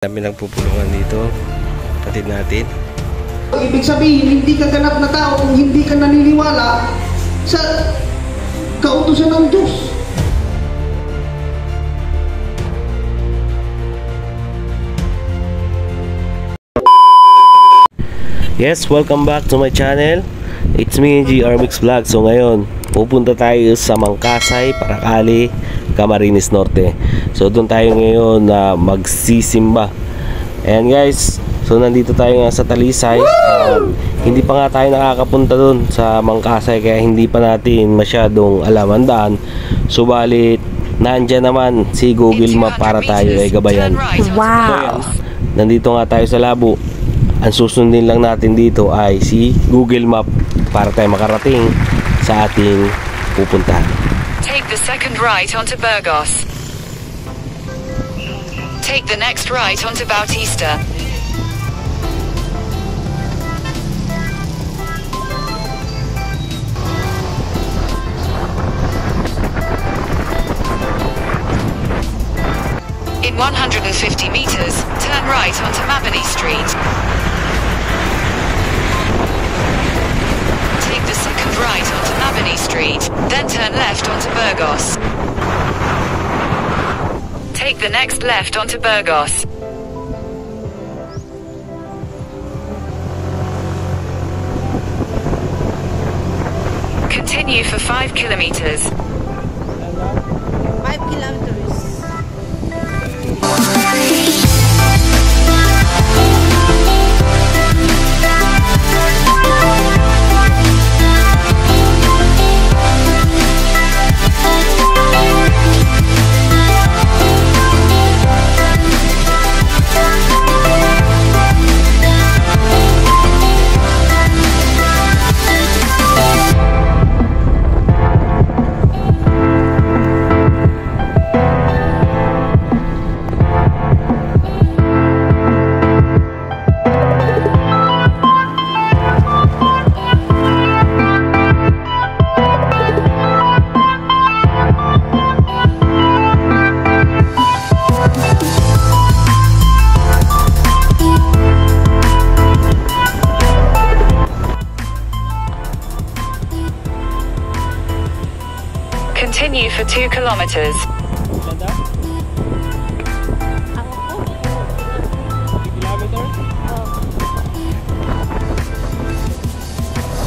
Kami nagpupulungan dito, kapatid natin. Ibig sabihin, hindi ka ganap na tao kung hindi ka naniniwala sa kautusan ng Diyos. Yes, welcome back to my channel. It's me, GR Mix Vlog. So ngayon, pupunta tayo sa Mangkasay, Paracali, Camarines Norte. So doon tayo ngayon na magsisimba. Ayan guys, so nandito tayo nga sa Talisay. Hindi pa nga tayo nakakapunta doon sa Mangkasay, kaya hindi pa natin masyadong alam ang daan. Subalit, nandyan naman si Google Map para tayo ay gabayan. Wow! So yan, nandito nga tayo sa Labo. Ang susundin lang natin dito ay si Google Map para tayo makarating sa ating pupuntahan. Take the second right onto Burgos. Take the next right onto Bautista. In 150 meters, turn right onto Mabini Street. Take the second right onto Mabini Street, then turn left onto Burgos. Take the next left onto Burgos. Continue for 5 kilometers. 5 kilometers. Continue for 2 kilometers.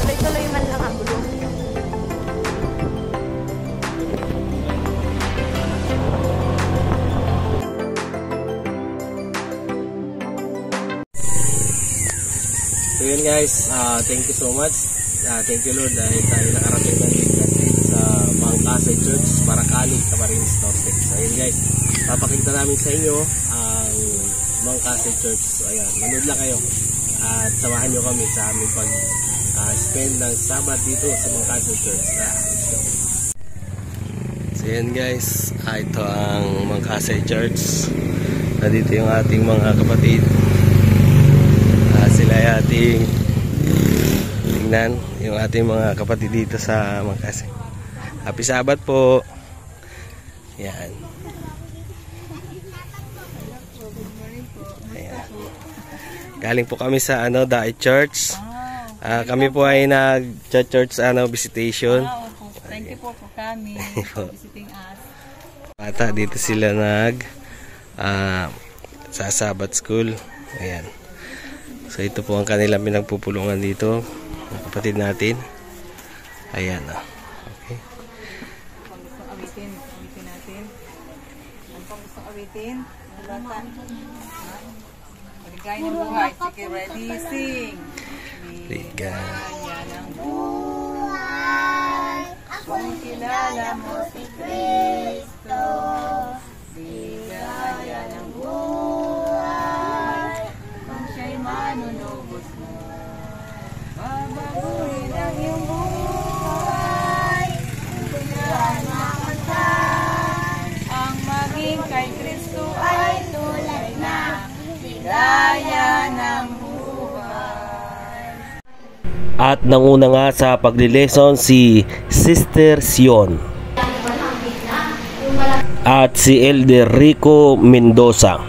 Tuloy-tuloy man lang ang gulong. So yun guys, thank you so much. Thank you Lord dahil tayo nakarating ng ligtas dito sa Mangkasay Church, Paracali, Camarines Norte. So yun guys, papakita namin sa inyo ang Mangkasay Church. So ayan, manood lang kayo at samahan nyo kami sa aming pag-spend ng Sabat dito sa Mangkasay Church. Let's go. So yun guys, ito ang Mangkasay Church. Nandito yung ating mga kapatid. Sila ay ating tingnan, yung ating mga kapatid dito sa Mangkasay. Happy Sabat po. Yan. Ayan. Galing po kami sa Dai Church. Kami po ay nag-church visitation. Thank you po for coming, visiting us. Bata dito sila sa Sabbath School. Ayan. So ito po ang kanilang pinagpupulungan dito, ang kapatid natin. Ayan. Okay. Kung gusto awitin natin. Ang kung gusto awitin, bata. Maligay ng buhay. Sige, ready, sing. Ligaya ng buhay. Kung kilala mo si Kristo. Ligaya ng buhay. Kung siya'y manunubos mo. Babaguhin ang iyong buhay. Kung siya'y makasal. Ang maging kay Kristo ay tulad ng ligaya ng buhay. At nanguna nga sa paglilesson si Sister Sion at si Elder Rico Mendoza.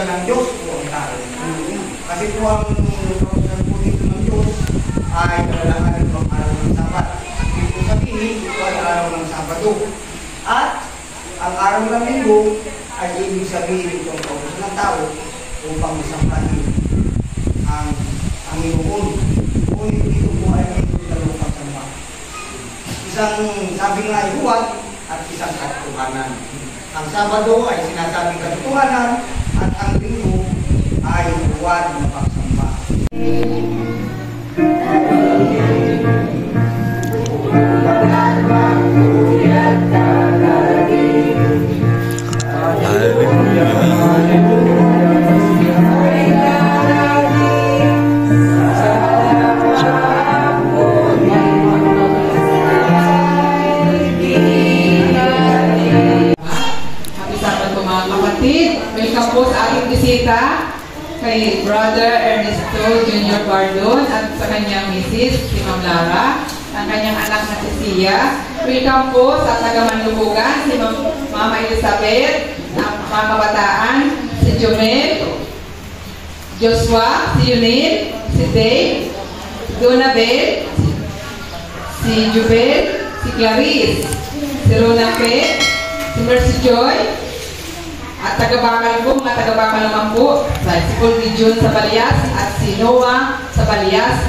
ng Diyos o ang tao. Kasi po ang kausap po dito ng Diyos ay kalalahanin ng araw ng Sabat. Ibig po sabihin, ito ay araw ng Sabado. At ang araw ng Linggo ay ibig sabihin itong kautos ng tao upang masambahin ang Panginoon. Ngunit dito po ay may dalawang pagsamba. Isang sabi nga ay huwad at isang katotohanan. Ang Sabado ay sinasabing katotohanan at ang Linggo ay huwad na pagsamba. Welcome po sa ating bisita kay Brother Ernesto Jr. Bardon at sa kanyang misis, si Ma'am Lara, ang kanyang anak na si Sia. Welcome po sa taga-Manlubugan, si Mama Elizabeth, ang mga kabataan, si Jomel, Joshua, si Yunil, si Dave, si Donabel, si Jubel, si Clarice, si Rona Pe, si Mercy Joy, at taga-bakal po, mga taga-bakal naman po, si Paul Gijon sa Balias at si Noah sa Balias.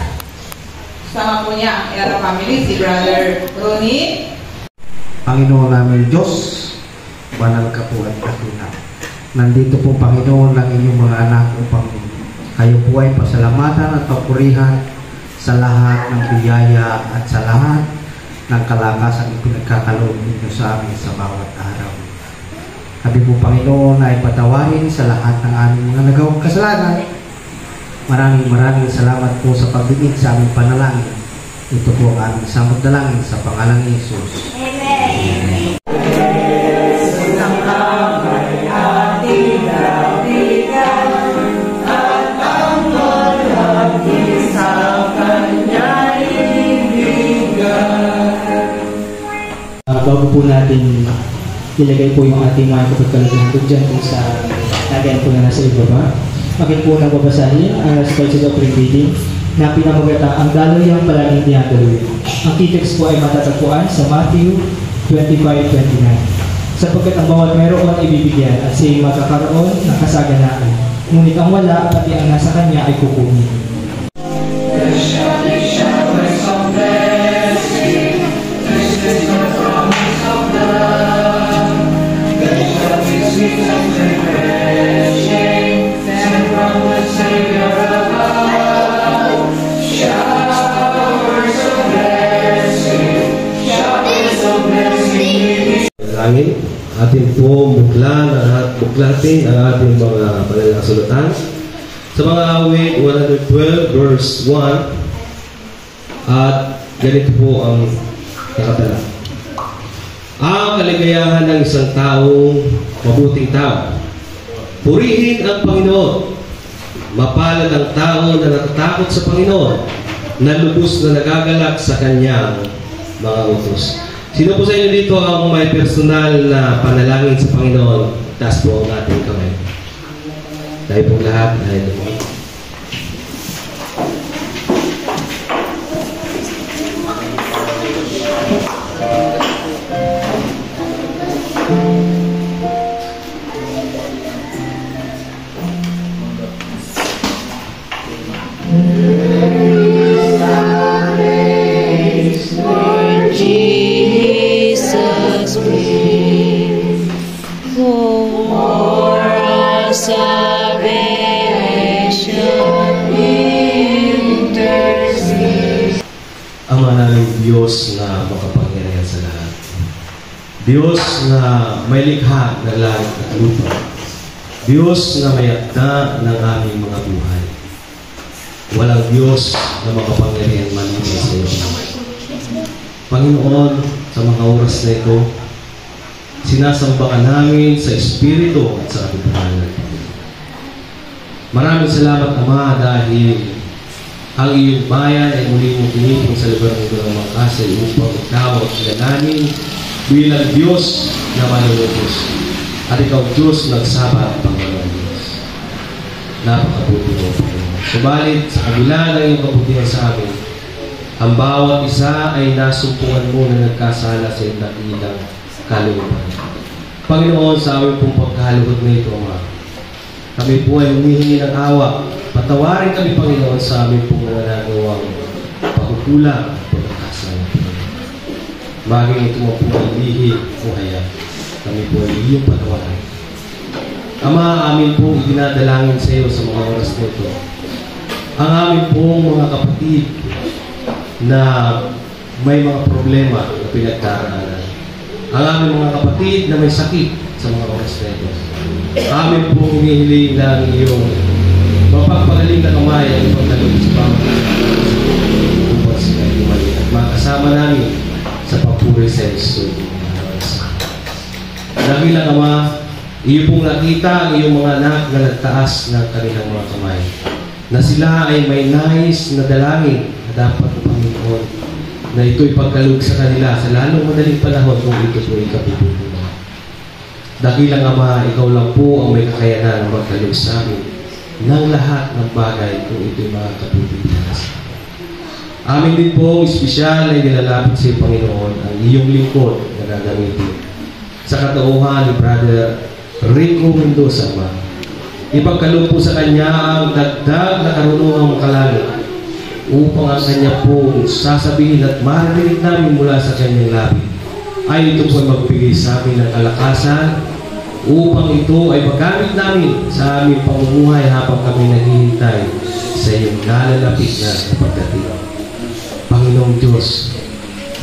Sama po niya ang Era family, si Brother Ronnie. Panginoon namin Diyos, banal ka po at katuna. Nandito po Panginoon ng inyong mga anak upang kayo po ay pasalamatan at papurihan sa lahat ng biyaya at sa lahat ng kalakasan ang pinagkakaloob ninyo sa amin sa bawat araw. Sabi po Panginoon ay patawarin sa lahat ng aming mga nagawang kasalanan. Maraming salamat po sa pagbigit sa aming panalangin. Ito po ang aming samot dalangin sa pangalan ni Jesus. Amen. Bago po natin ilagay po yung ating mga kapagkalagyan dyan kung sa lagyan po na nasa ibaba. Bakit po nang babasahin ang nasa Spices of Reading na pinamagata ang daloy ang palaging dinadaluyan. Ang key text po ay matatagpuan sa Matthew 25:29. Sapagkat ang bawat mayroon ay ibibigyan at siya'y magkakaroon ng kasaganaan. Ngunit ang wala, pati ang nasa kanya ay kukunin. Atin po buklatin ang ating mga panalasulatan sa mga awit 112 verse 1 at ganito po ang nakatala. Ang kaligayahan ng isang taong mabuting tao. Purihin ang Panginoon. Mapalad ang tao na natatakot sa Panginoon, na lubos na nagagalak sa kanyang mga utos. Sino po sa inyo dito ang may personal na panalangin sa Panginoon? Taas po ang ating kamay. Tayo pong lahat ay lumang. Diyos na makapangyarihan sa lahat. Diyos na may likha ng langit at lupa. Diyos na may akda ng aming mga buhay. Walang Diyos na makapangyarihan maliban sa iyo. Panginoon, sa mga oras na ito, sinasambakan namin sa Espiritu at sa katipunan. Maraming salamat, Ama, dahil ang iyong bayan ay muli mong pinipong sa lugar ng mga kasay upang ikaw at kilalanin bilang Diyos na malulubos. At ikaw, Diyos, nagsaba ang Panginoon Diyos. Napakabuti mo. Subalit, sa kabila ng iyong kabutihan sa amin, ang bawat isa ay nasumpungan mo na nagkasala sa iyong dakilang kalooban. Panginoon, sa aming pong pagkahaluhod na ito, Ama, kami po ay humihingi ng awa. Patawarin kami, Panginoon, sa aming pong nananagawang pagkukulang at pagkakasala. Maging ito mo po ay lihi o hayag. Kami po ay iyong patawarin. Ama, amin pong idinadalangin sa iyo sa mga oras na ito. Ang amin pong mga kapatid na may mga problema na pinagdaraanan. Ang aming mga kapatid na may sakit sa mga oras na ito. Amin pong humihiling ng iyong mapagpagaling na kamay ang ipagdalog sa bawat upang sila lumali at makasama namin sa papuri sa Yesus. Dakilang Ama, iyo pong nakita ang iyong mga anak na nagtaas ng kanilang mga kamay, na sila ay may nais na dalangin na dapat ng Panginoon na ito'y pagkalog sa kanila sa lalong madaling panahon kung ito po ay kapibuti mo. Dakilang Ama, ikaw lang po ang may kakayanan na magkalog sa amin ng lahat ng bagay kung ito'y mga kapibuti. Amin din po, espesyal ay nilalapit sa iyo, Panginoon, ang iyong lingkod na gagamitin sa katauhan ni Brother Rico Mendoza, Ama. Ipagkaloob po sa kanya ang dagdag na karunungang makalangit upang ang kanya po sasabihin at marinig namin mula sa kanyang labi ay ito po magbigay sa amin ng kalakasan upang ito ay magamit namin sa aming pamumuhay habang kami naghihintay sa iyong nalalapit na pagdating. Panginoong Diyos,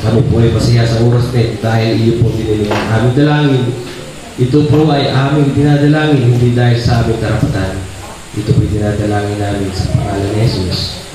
kami po ay masaya sa oras na ito dahil iyo po diniling ang aming dalangin. Ito po ay aming dinadalangin, hindi dahil sa aming karapatan. Ito po ay dinadalangin namin sa pangalan ni Jesus.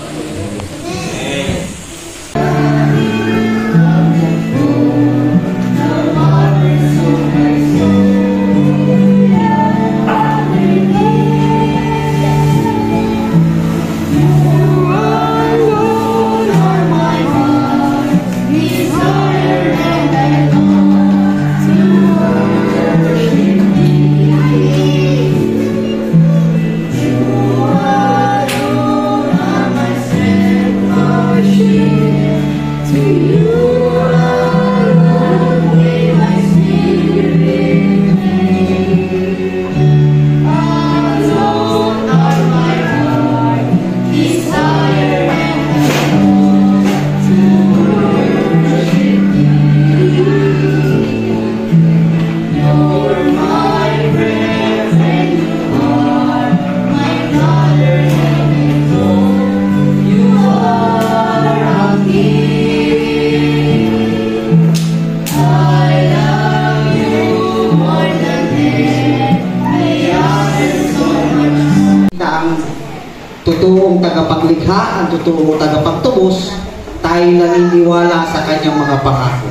Totoong tagapaglikha, ang totoong tagapagtubos, tayo naniniwala sa kanyang mga pangako.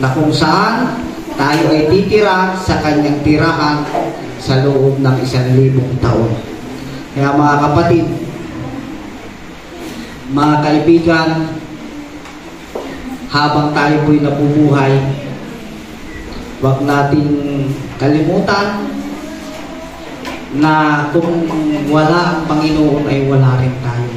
Na kung saan tayo ay titira sa kanyang tirahan sa loob ng 1,000 taon. Kaya mga kapatid, mga kaibigan, habang tayo po'y nabubuhay, huwag nating kalimutan na kung wala ang Panginoon ay wala rin tayo.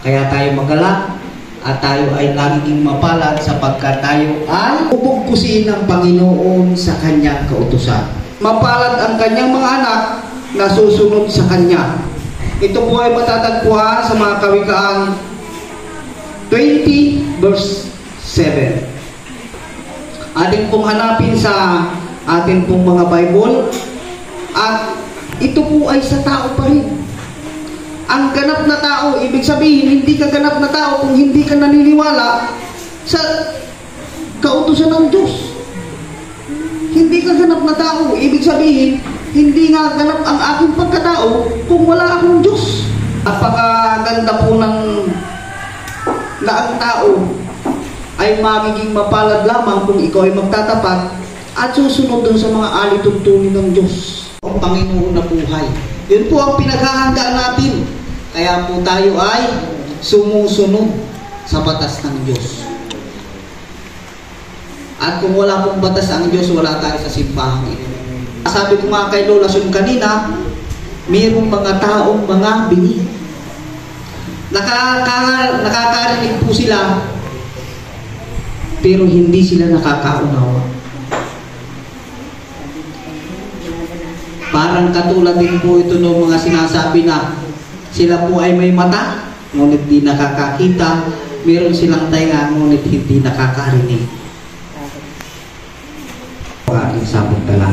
Kaya tayo magalak at tayo ay laging mapalad sapagkat tayo ay ubugkusin ng Panginoon sa kanyang kautusan. Mapalad ang kanyang mga anak na susunod sa kanya. Ito po ay matatagpuan sa mga Kawikaan 20 verse 7. Ating pong hanapin sa ating pong mga Bible at ito po ay sa tao pa rin. Ang ganap na tao, ibig sabihin, hindi ka ganap na tao kung hindi ka naniniwala sa kautusan ng Diyos. Hindi ka ganap na tao, ibig sabihin, hindi nga ganap ang aking pagkatao kung wala akong Diyos. Napakaganda po ng na ang tao ay magiging mapalad lamang kung ikaw ay magtatapat at susunod dun sa mga alituntunin ng Diyos. Ang Panginoon na buhay. Yun po ang pinaghahandaan natin. Kaya po tayo ay sumusunod sa batas ng Diyos. At kung wala pong batas ang Diyos, wala tayo sa simbahan ito. Sabi ko nga kay Lola Sun kanina, mayroong mga taong mga bingi. Nakakarinig po sila, pero hindi sila nakakaunawa. Parang katulad din po ito ng mga sinasabi na sila po ay may mata, ngunit di nakakakita. Meron silang tainga, ngunit hindi nakakarinig. Aking sabuntala.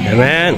Amen.